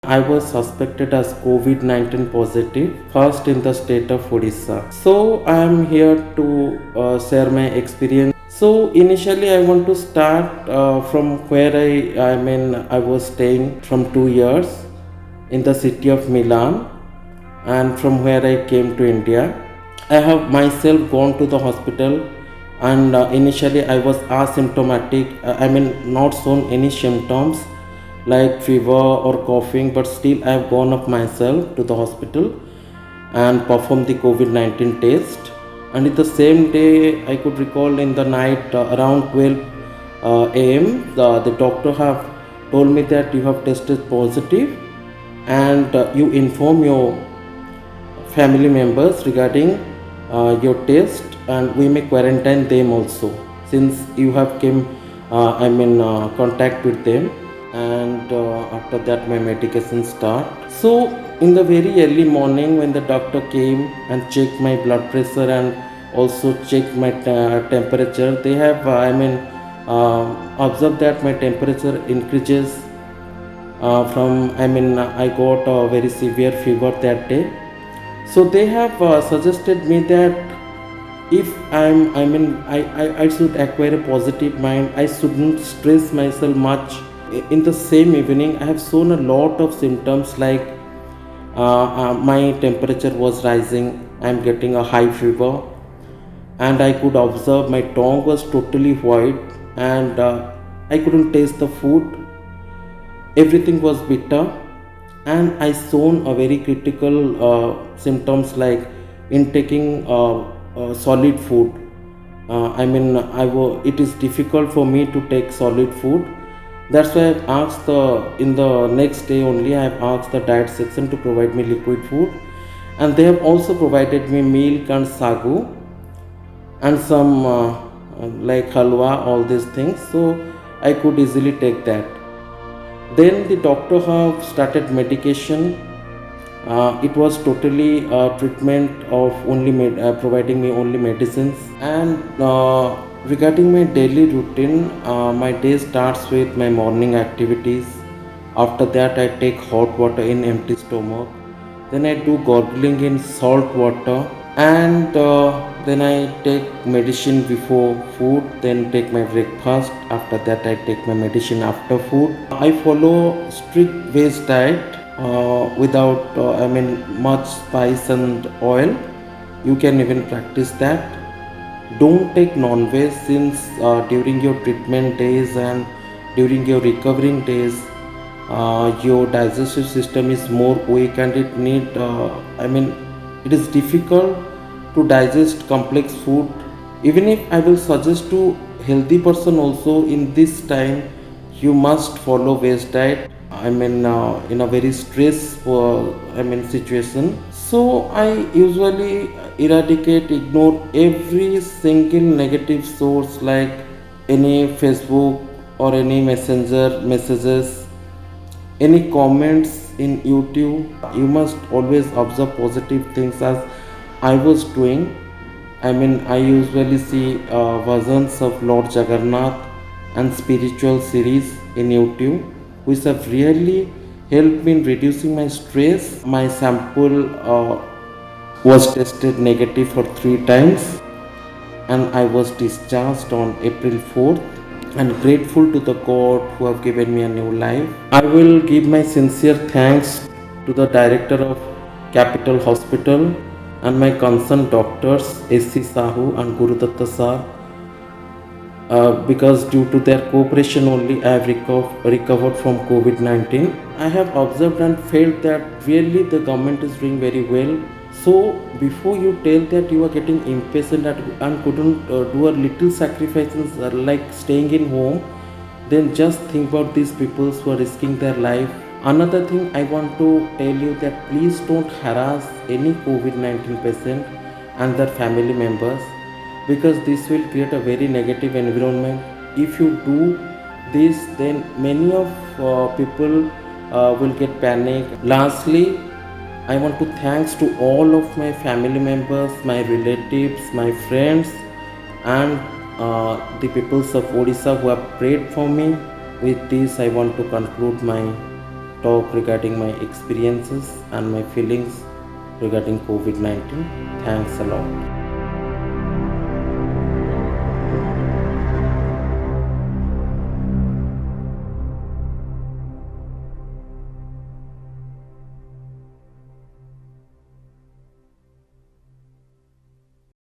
I was suspected as COVID-19 positive, first in the state of Odisha. So I am here to share my experience. So initially, I want to start from where I was staying from 2 years in the city of Milan, and from where I came to India. I have myself gone to the hospital, and initially I was asymptomatic. Not shown any symptoms like fever or coughing, but still I have gone up myself to the hospital and performed the COVID-19 test. And in the same day, I could recall in the night around 12 a.m. The doctor have told me that you have tested positive, and you inform your family members regarding your test, and we may quarantine them also since you have came contact with them. And after that my medication start. So in the very early morning, when the doctor came and checked my blood pressure and also checked my temperature, they have observed that my temperature increases from I got a very severe fever that day. So they have suggested me that if I should acquire a positive mind, I shouldn't stress myself much. In the same evening, I have shown a lot of symptoms like my temperature was rising, I'm getting a high fever, and I could observe my tongue was totally white, and I couldn't taste the food. Everything was bitter, and I shown a very critical symptoms like intaking solid food. It is difficult for me to take solid food. That's why I've asked in the next day only, I have asked the diet section to provide me liquid food, and they have also provided me milk and sagu and some like halwa, all these things. So I could easily take that. Then the doctor have started medication. It was totally treatment of only providing me only medicines. And regarding my daily routine, my day starts with my morning activities. After that, I take hot water in empty stomach. Then I do gargling in salt water, and then I take medicine before food, then take my breakfast. After that, I take my medicine after food. I follow strict veg diet without much spice and oil. You can even practice that. Don't take non-veg since during your treatment days and during your recovering days, your digestive system is more weak, and it is difficult to digest complex food. Even if I will suggest to healthy person also, in this time you must follow veg diet. In a very stressful situation. So I usually ignore every single negative source like any Facebook or any messenger messages, any comments in YouTube. You must always observe positive things, as I was doing. I usually see versions of Lord Jagannath and spiritual series in YouTube, which have really helped me in reducing my stress. My sample was tested negative for 3 times, and I was discharged on April 4th, and grateful to the God who have given me a new life. I will give my sincere thanks to the director of Capital Hospital and my concerned doctors S.C. Sahu and Gurudatta Sir, because due to their cooperation only I have recovered from COVID-19. I have observed and felt that really the government is doing very well. So before you tell that you are getting impatient and couldn't do a little sacrifices like staying in home, then just think about these people who are risking their life. Another thing I want to tell you, that please don't harass any COVID-19 patient and their family members, because this will create a very negative environment. If you do this, then many of people will get panic. Lastly, I want to thanks to all of my family members, my relatives, my friends, and the peoples of Odisha who have prayed for me. With this, I want to conclude my talk regarding my experiences and my feelings regarding COVID-19. Thanks a lot.